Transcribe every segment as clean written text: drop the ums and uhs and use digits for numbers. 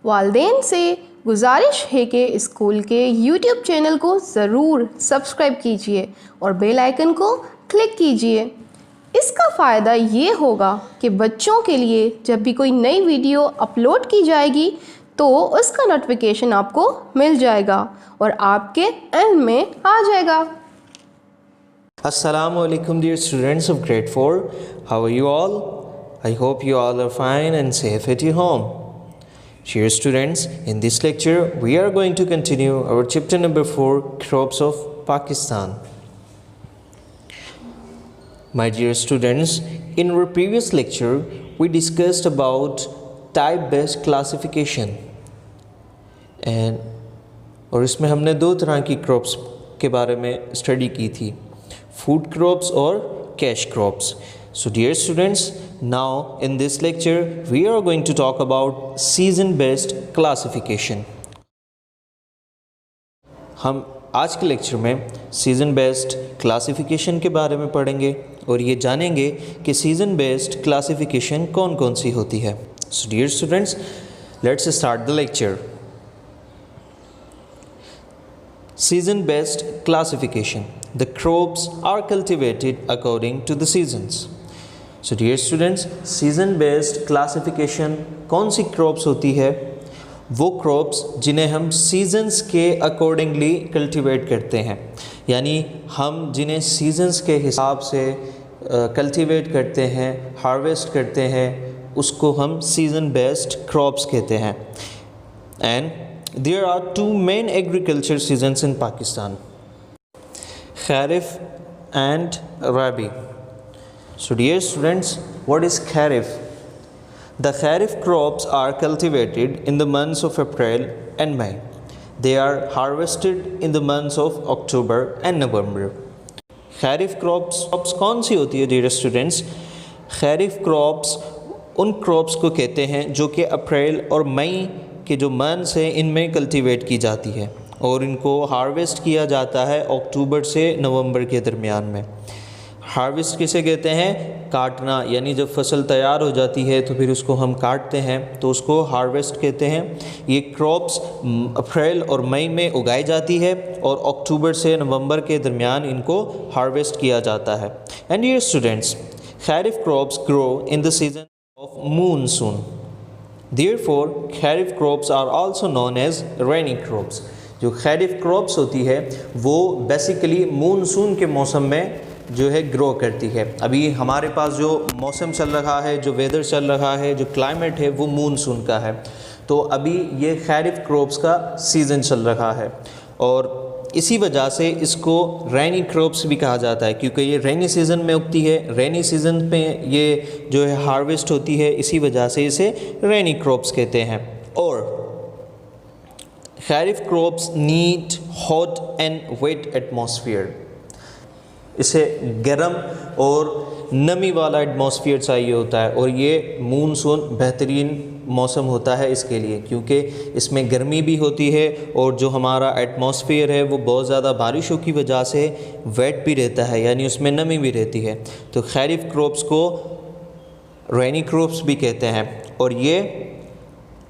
वालिदैन से गुजारिश है कि स्कूल के YouTube चैनल को ज़रूर सब्सक्राइब कीजिए और बेल आइकन को क्लिक कीजिए। इसका फ़ायदा ये होगा कि बच्चों के लिए जब भी कोई नई वीडियो अपलोड की जाएगी तो उसका नोटिफिकेशन आपको मिल जाएगा और आपके एंड में आ जाएगा। Assalamu alaikum dear students of grade 4. How are you all? I hope you all are fine and safe at your home. Dear students, in this lecture we are going to continue our chapter number 4, Crops of Pakistan. My dear students, in our previous lecture we discussed about type based classification और इसमें हमने दो तरह की crops के बारे में study की थी, फूड क्रॉप्स और cash crops. So dear students, now in this lecture we are going to talk about season based classification. हम आज के लेक्चर में सीज़न बेस्ड क्लासिफिकेशन के बारे में पढ़ेंगे और ये जानेंगे कि सीज़न बेस्ड क्लासिफिकेशन कौन कौन सी होती है. So dear students, let's start the lecture. Season based classification. The crops are cultivated according to the seasons. So dear students, season based classification कौन सी crops होती है? वो crops जिन्हें हम seasons के accordingly cultivate करते हैं, यानी हम जिन्हें seasons के हिसाब से cultivate करते हैं, harvest करते हैं, उसको हम season based crops कहते हैं. And there are two main agriculture seasons in Pakistan, Kharif and Rabi. So dear students, what is Kharif? The Kharif crops are cultivated in the months of April and May. They are harvested in the months of October and November. Kharif crops कौन सी होती है dear students? Kharif crops उन crops को कहते हैं जो कि अप्रैल और मई के जो मंथ्स हैं इनमें कल्टीवेट की जाती है और इनको हार्वेस्ट किया जाता है अक्टूबर से नवंबर के दरमियान में. हार्वेस्ट किसे कहते हैं? काटना, यानी जब फसल तैयार हो जाती है तो फिर उसको हम काटते हैं तो उसको हार्वेस्ट कहते हैं. ये क्रॉप्स अप्रैल और मई में उगाई जाती है और अक्टूबर से नवंबर के दरमियान इनको हार्वेस्ट किया जाता है. And dear students, kharif crops grow in the season of monsoon. Therefore, kharif crops are also known as rainy crops. जो खैरिफ crops होती है वो बेसिकली मूनसून के मौसम में जो है ग्रो करती है. अभी हमारे पास जो मौसम चल रहा है, जो वेदर चल रहा है, जो क्लाइमेट है वो मूनसून का है. तो अभी ये खैरिफ crops का सीज़न चल रहा है और इसी वजह से इसको रेनी क्रॉप्स भी कहा जाता है, क्योंकि ये रेनी सीज़न में उगती है, रेनी सीज़न में ये जो है हार्वेस्ट होती है, इसी वजह से इसे रेनी क्रॉप्स कहते हैं. और kharif crops need hot and wet atmosphere. इसे गर्म और नमी वाला एटमॉस्फेयर चाहिए होता है और ये मूनसून बेहतरीन मौसम होता है इसके लिए, क्योंकि इसमें गर्मी भी होती है और जो हमारा एटमॉस्फेयर है वो बहुत ज़्यादा बारिशों की वजह से वेट भी रहता है, यानी उसमें नमी भी रहती है. तो खैरिफ क्रॉप्स को रेनी क्रॉप्स भी कहते हैं और ये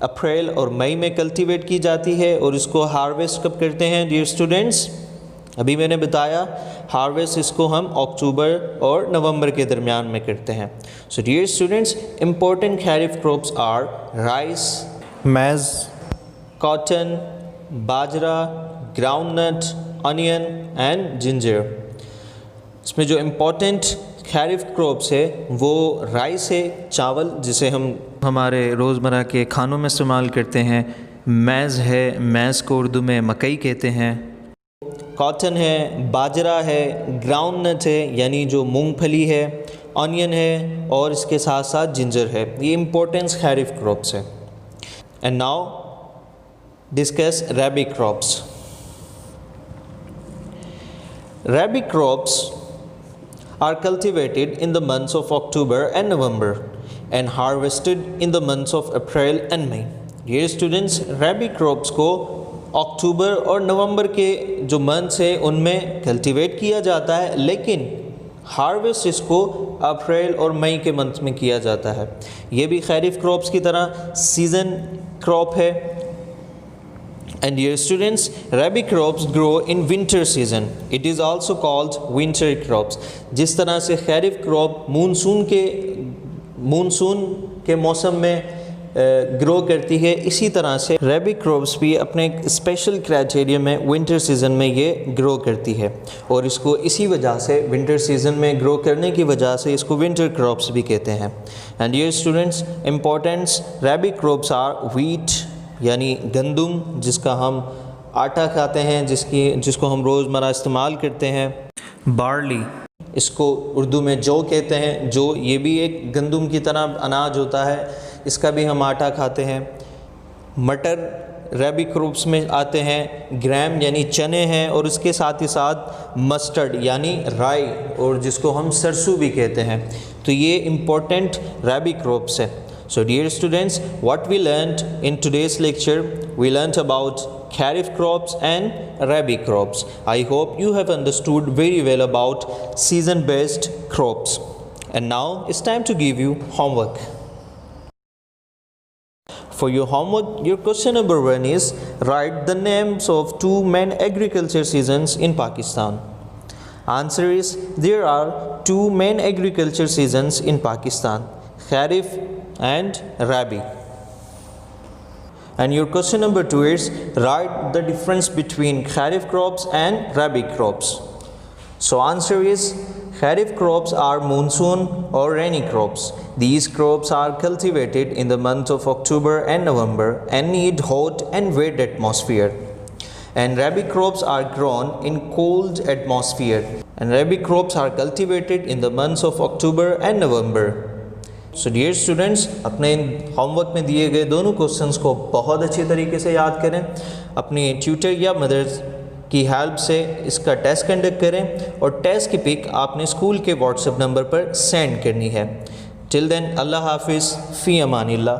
अप्रैल और मई में कल्टीवेट की जाती है और इसको हार्वेस्ट कब करते हैं डियर स्टूडेंट्स? अभी मैंने बताया हार्वेस्ट इसको हम अक्टूबर और नवंबर के दरमियान में करते हैं. So dear students, important kharif crops are rice, maize, cotton, bajra, groundnut, onion and ginger. इसमें जो इम्पोर्टेंट खैरिफ क्रॉप्स है वो राइस है, चावल जिसे हम हमारे रोज़मर्रा के खानों में इस्तेमाल करते हैं. मैज़ है, मैज़ को उर्दू में मकई कहते हैं. कॉटन है, बाजरा है, ग्राउंडनट है यानी जो मूंगफली है, ऑनियन है और इसके साथ साथ जिंजर है. ये इम्पोर्टेंस खैरिफ क्रॉप्स है. And now discuss rabi crops. Rabi crops are cultivated in the months of October and November and harvested in the months of April and May. Dear students, rabi crops को अक्टूबर और नवंबर के जो मंथ्स है उनमें कल्टीवेट किया जाता है, लेकिन हार्वेस्ट इसको अप्रैल और मई के मंथ में किया जाता है। ये भी खैरिफ क्रॉप्स की तरह सीज़न क्रॉप है। And dear students, rabi crops grow in winter season. It is also called winter crops. जिस तरह से खैरिफ क्रॉप मानसून के मौसम में ग्रो करती है, इसी तरह से रबी क्रॉप्स भी अपने स्पेशल क्राइटेरिया में विंटर सीज़न में ये ग्रो करती है, और इसको इसी वजह से विंटर सीज़न में ग्रो करने की वजह से इसको विंटर क्रॉप्स भी कहते हैं। And dear students, important rabi crops are wheat यानी गंदम, जिसका हम आटा खाते हैं, जिसको हम रोज़मर्रा इस्तेमाल करते हैं। बार्ली, इसको उर्दू में जौ कहते हैं। जौ ये भी एक गंदम की तरह अनाज होता है, इसका भी हम आटा खाते हैं। मटर रबी क्रॉप्स में आते हैं। ग्राम यानी चने हैं, और इसके साथ ही साथ मस्टर्ड यानी राई, और जिसको हम सरसों भी कहते हैं। तो ये इम्पोर्टेंट रबी क्रॉप्स है। So dear students, what we learned in today's lecture, we learned about kharif crops and rabi crops. I hope you have understood very well about season based crops. And now it's time to give you homework. For your homework, your question number 1 is write the names of 2 main agriculture seasons in Pakistan. Answer is there are 2 main agriculture seasons in Pakistan, kharif and rabi. And your question number 2 is write the difference between kharif crops and rabi crops. So answer is kharif crops are monsoon or rainy crops. These crops are cultivated in the month of October and November and need hot and wet atmosphere. And rabi crops are grown in cold atmosphere. And rabi crops are cultivated in the months of October and November. So dear students, अपने homework में दिए गए दोनों questions को बहुत अच्छे तरीके से याद करें। अपने ट्यूटर या मदर्स की हेल्प से इसका टेस्ट कंडक्ट करें, और टेस्ट की पिक आपने स्कूल के व्हाट्सएप नंबर पर सेंड करनी है। टिल देन, अल्लाह हाफिज़, फ़ी अमानिल्लाह।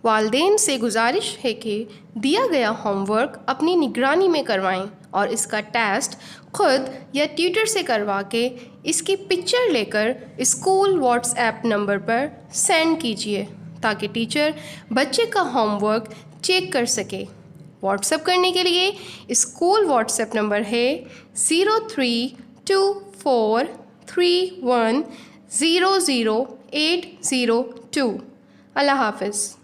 वालिदैन से गुजारिश है कि दिया गया होमवर्क अपनी निगरानी में करवाएं और इसका टेस्ट खुद या ट्यूटर से करवा के इसकी पिक्चर लेकर स्कूल व्हाट्सएप नंबर पर सेंड कीजिए, ताकि टीचर बच्चे का होमवर्क चेक कर सके। व्हाट्सएप करने के लिए स्कूल व्हाट्सएप नंबर है 032431000802। अल्लाह हाफिज़।